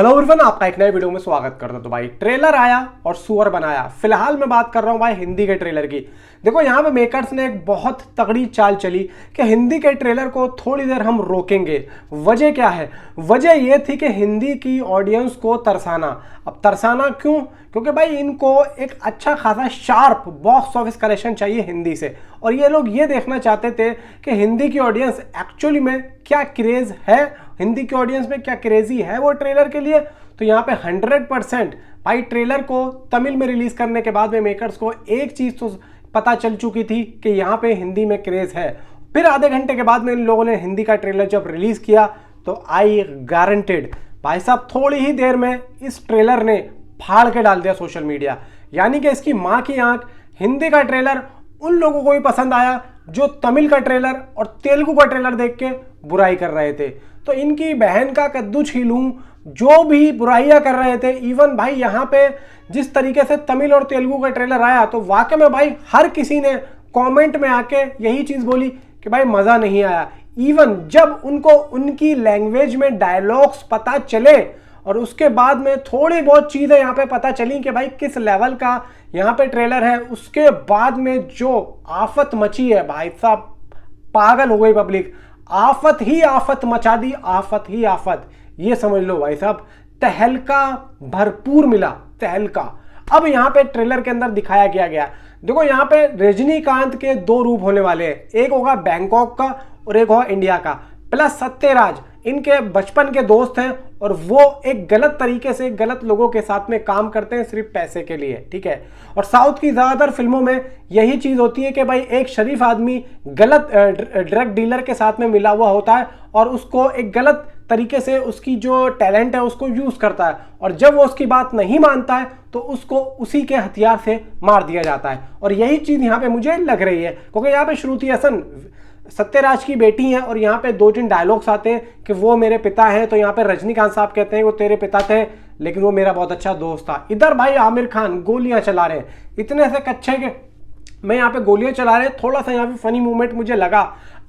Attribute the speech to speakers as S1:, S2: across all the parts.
S1: Hello everyone, आपका एक नए वीडियो में स्वागत करता हूं। तो भाई ट्रेलर आया और सुअर बनाया। फिलहाल मैं बात कर रहा हूं भाई हिंदी के ट्रेलर की। देखो यहाँ पे मेकर्स ने एक बहुत तगड़ी चाल चली कि हिंदी के ट्रेलर को थोड़ी देर हम रोकेंगे। वजह क्या है? वजह ये थी कि हिंदी की ऑडियंस को तरसाना। अब तरसाना क्यों? क्योंकि भाई इनको एक अच्छा खासा शार्प बॉक्स ऑफिस कलेक्शन चाहिए हिंदी से, और ये लोग ये देखना चाहते थे कि हिंदी की ऑडियंस एक्चुअली में क्या क्रेज है, हिंदी की ऑडियंस में क्या क्रेजी है वो ट्रेलर के लिए। तो यहाँ पे 100% भाई ट्रेलर को तमिल में रिलीज करने के बाद में मेकर्स को एक चीज तो पता चल चुकी थी कि यहाँ पे हिंदी में क्रेज है। फिर आधे घंटे के बाद में इन लोगों ने हिंदी का ट्रेलर जब रिलीज किया तो आई गारंटेड भाई साहब थोड़ी ही देर में इस ट्रेलर ने फाड़ के डाल दिया सोशल मीडिया। यानी कि इसकी माँ की आंख हिंदी का ट्रेलर उन लोगों को भी पसंद आया जो तमिल का ट्रेलर और तेलुगु का ट्रेलर देख के बुराई कर रहे थे। तो इनकी बहन का कद्दू छीलूं, जो भी बुराइयां कर रहे थे। इवन भाई यहाँ पे जिस तरीके से तमिल और तेलुगु का ट्रेलर आया तो वाकई में भाई हर किसी ने कमेंट में आके यही चीज बोली कि भाई मजा नहीं आया। इवन जब उनको उनकी लैंग्वेज में डायलॉग्स पता चले और उसके बाद में थोड़ी बहुत चीजें यहाँ पे पता चली कि भाई किस लेवल का यहाँ पे ट्रेलर है, उसके बाद में जो आफत मची है भाई साहब, पागल हो गई पब्लिक। आफत ही आफत मचा दी, आफत ही आफत, ये समझ लो भाई साहब। तहलका भरपूर मिला, तहलका। अब यहाँ पे ट्रेलर के अंदर दिखाया गया देखो यहाँ पे रजनीकांत के दो रूप होने वाले हैं, एक होगा बैंकॉक का और एक होगा इंडिया का। प्लस सत्यराज इनके बचपन के दोस्त हैं और वो एक गलत तरीके से गलत लोगों के साथ में काम करते हैं सिर्फ पैसे के लिए, ठीक है। और साउथ की ज्यादातर फिल्मों में यही चीज होती है कि भाई एक शरीफ आदमी गलत ड्रग डीलर के साथ में मिला हुआ होता है और उसको एक गलत तरीके से उसकी जो टैलेंट है उसको यूज करता है, और जब वो उसकी बात नहीं मानता है तो उसको उसी के हथियार से मार दिया जाता है। और यही चीज यहाँ पे मुझे लग रही है, क्योंकि यहाँ पे श्रुति हसन सत्यराज की बेटी है और यहाँ पे 2-3 डायलॉग्स आते हैं कि वो मेरे पिता हैं। तो यहाँ पे रजनीकांत साहब कहते हैं वो तेरे पिता थे लेकिन वो मेरा बहुत अच्छा दोस्त था। इधर भाई आमिर खान गोलियां चला रहे हैं इतने से कच्चे के मैं यहाँ पे गोलियां चला रहे हैं। थोड़ा सा यहाँ पे फनी मूवमेंट मुझे लगा।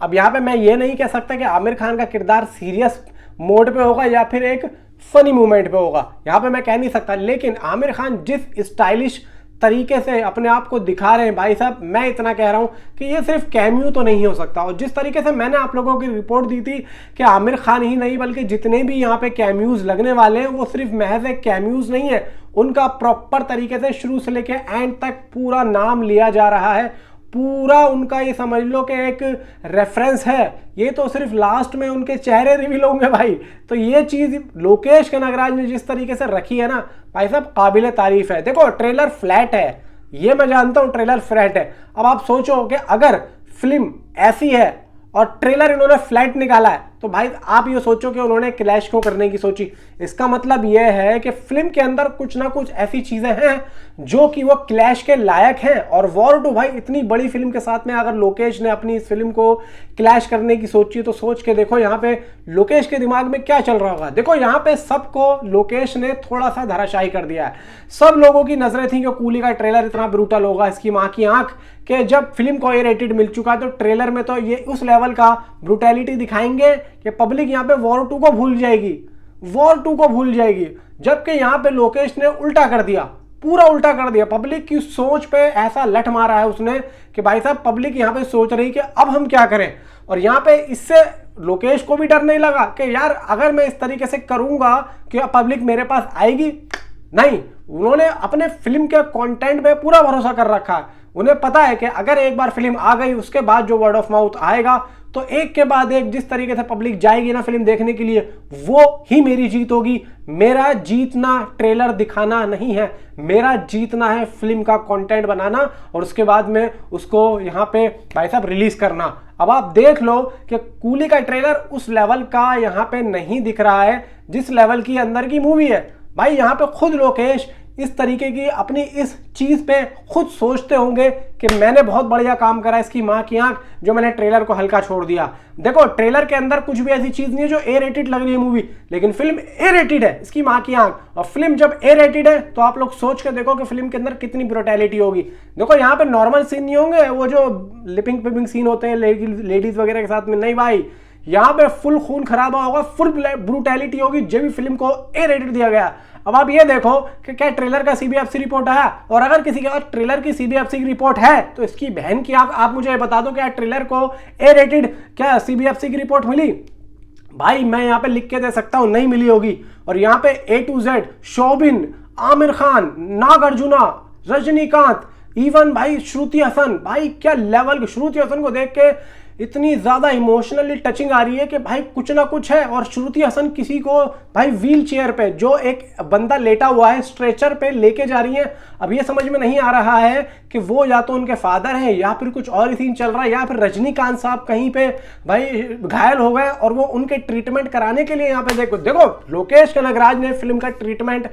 S1: अब यहाँ पे मैं ये नहीं कह सकता कि आमिर खान का किरदार सीरियस मोड पे होगा या फिर एक फनी मूवमेंट पे होगा, यहाँ पे मैं कह नहीं सकता। लेकिन आमिर खान जिस स्टाइलिश तरीके से अपने आप को दिखा रहे हैं भाई साहब, मैं इतना कह रहा हूं कि ये सिर्फ कैमियो तो नहीं हो सकता। और जिस तरीके से मैंने आप लोगों की रिपोर्ट दी थी कि आमिर खान ही नहीं बल्कि जितने भी यहाँ पे कैमियोज लगने वाले हैं वो सिर्फ महज एक कैमियोज नहीं है, उनका प्रॉपर तरीके से शुरू से लेके एंड तक पूरा नाम लिया जा रहा है। पूरा उनका ये समझ लो कि एक रेफरेंस है। ये तो सिर्फ लास्ट में उनके चेहरे रिवील होंगे भाई। तो ये चीज लोकेश कनगराज ने जिस तरीके से रखी है ना भाई साहब, काबिल तारीफ है। देखो ट्रेलर फ्लैट है, ये मैं जानता हूं ट्रेलर फ्लैट है। अब आप सोचो कि अगर फिल्म ऐसी है और ट्रेलर इन्होंने फ्लैट निकाला है तो भाई आप ये सोचो कि उन्होंने क्लैश क्यों करने की सोची। इसका मतलब यह है कि फिल्म के अंदर कुछ ना कुछ ऐसी चीजें हैं जो कि वो क्लैश के लायक हैं। और वॉर 2 भाई इतनी बड़ी फिल्म के साथ में अगर लोकेश ने अपनी इस फिल्म को क्लैश करने की सोची तो सोच के देखो यहाँ पे लोकेश के दिमाग में क्या चल रहा होगा। देखो यहाँ पे सबको लोकेश ने थोड़ा सा धराशायी कर दिया है। सब लोगों की नजरें थी कि कूली का ट्रेलर इतना ब्रूटल होगा, इसकी माँ की आंख, कि जब फिल्म को ए रेटेड मिल चुका है तो ट्रेलर में तो ये उस लेवल का ब्रूटैलिटी दिखाएंगे कि पब्लिक यहाँ पे वॉर 2 को भूल जाएगी, वॉर 2 को भूल जाएगी। जबकि यहाँ पे लोकेश ने उल्टा कर दिया, पूरा उल्टा कर दिया। पब्लिक की सोच पे ऐसा लठ मारा है उसने कि भाई साहब पब्लिक यहाँ पे सोच रही कि अब हम क्या करें। और यहाँ पे इससे लोकेश को भी डर नहीं लगा कि यार अगर मैं इस तरीके से करूंगा कि पब्लिक मेरे पास आएगी नहीं। उन्होंने अपने फिल्म के कंटेंट पे पूरा भरोसा कर रखा है। उन्हें पता है कि अगर एक बार फिल्म आ गई उसके बाद जो वर्ड ऑफ माउथ आएगा तो एक के बाद एक जिस तरीके से पब्लिक जाएगी ना फिल्म देखने के लिए वो ही मेरी जीत होगी। मेरा जीतना ट्रेलर दिखाना नहीं है, मेरा जीतना है फिल्म का कंटेंट बनाना और उसके बाद में उसको यहाँ पे भाई साहब रिलीज करना। अब आप देख लो कि कूली का ट्रेलर उस लेवल का यहाँ पे नहीं दिख रहा है जिस लेवल की अंदर की मूवी है। भाई यहाँ पे खुद लोकेश इस तरीके की अपनी इस चीज पे खुद सोचते होंगे कि मैंने बहुत बढ़िया काम करा, इसकी माँ की आंख, जो मैंने ट्रेलर को हल्का छोड़ दिया। देखो ट्रेलर के अंदर कुछ भी ऐसी चीज नहीं है जो ए रेटेड लग रही है मूवी, लेकिन फिल्म ए रेटेड है, इसकी माँ की आंख। और फिल्म जब ए रेटेड है तो आप लोग सोच के देखो कि फिल्म के अंदर कितनी ब्रुटैलिटी होगी। देखो यहाँ पे नॉर्मल सीन नहीं होंगे, वो जो लिपिंग पिपिंग सीन होते हैं लेडीज वगैरह के साथ में, नहीं भाई, यहाँ पे फुल खून खराबा होगा, फुल ब्रूटैलिटी होगी, जब भी फिल्म को ए रेटेड दिया गया। अब आप ये देखो कि क्या ट्रेलर का सीबीएफसी रिपोर्ट आया, और अगर किसी के पास ट्रेलर की सीबीएफसी रिपोर्ट है तो इसकी बहन की आप मुझे बता दो क्या ट्रेलर को ए रेटेड क्या सीबीएफसी की रिपोर्ट मिली? भाई मैं यहाँ पे लिख के दे सकता हूं नहीं मिली होगी। और यहाँ पे A to Z, Soubin, Aamir Khan, Nagarjuna, Rajinikanth, even भाई श्रुति हसन, भाई क्या लेवल, श्रुति हसन को देख के इतनी ज्यादा इमोशनली टचिंग आ रही है कि भाई कुछ ना कुछ है। और श्रुति हसन किसी को भाई व्हील चेयर पे, जो एक बंदा लेटा हुआ है स्ट्रेचर पे, लेके जा रही है। अब ये समझ में नहीं आ रहा है कि वो या तो उनके फादर हैं या फिर कुछ और ही सीन चल रहा है, या फिर रजनीकांत साहब कहीं पे भाई घायल हो गए और वो उनके ट्रीटमेंट कराने के लिए यहाँ पे देखो लोकेश कनगराज ने फिल्म का ट्रीटमेंट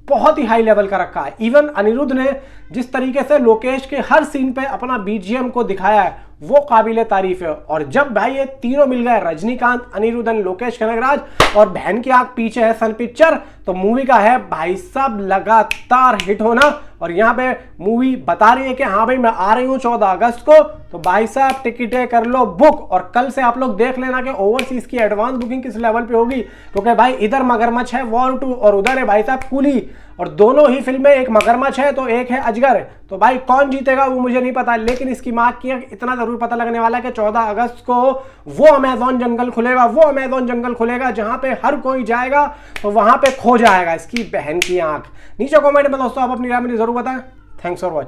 S1: बहुत ही हाई लेवल का रखा है। इवन अनिरुद्ध ने जिस तरीके से लोकेश के हर सीन पे अपना बीजीएम को दिखाया है वो काबिले तारीफ है। और जब भाई ये तीनों मिल गए, रजनीकांत, अनिरुद्ध, लोकेश कनगराज, और बहन की आंख पीछे है सन पिक्चर, तो मूवी का है भाई साहब लगातार हिट होना। और यहाँ पे मूवी बता रही है कि हाँ भाई मैं आ रही हूँ 14 अगस्त को, तो भाई साहब टिकटें कर लो बुक। और कल से आप लोग देख लेना कि ओवरसीज की एडवांस बुकिंग किस लेवल पे होगी, क्योंकि भाई इधर मगरमच्छ है वॉर 2 और उधर है भाई साहब कूली, और दोनों ही फिल्में, एक मगरमच्छ है तो एक है अजगर। तो भाई कौन जीतेगा वो मुझे नहीं पता, लेकिन इसकी मार्क किया इतना जरूर पता लगने वाला है कि 14 अगस्त को वो अमेजॉन जंगल खुलेगा जहां पे हर कोई जाएगा तो वहां पे खो जाएगा इसकी बहन की आंख। नीचे कमेंट में दोस्तों आप अपनी राय मुझे जरूर बताएं। Thanks for watching.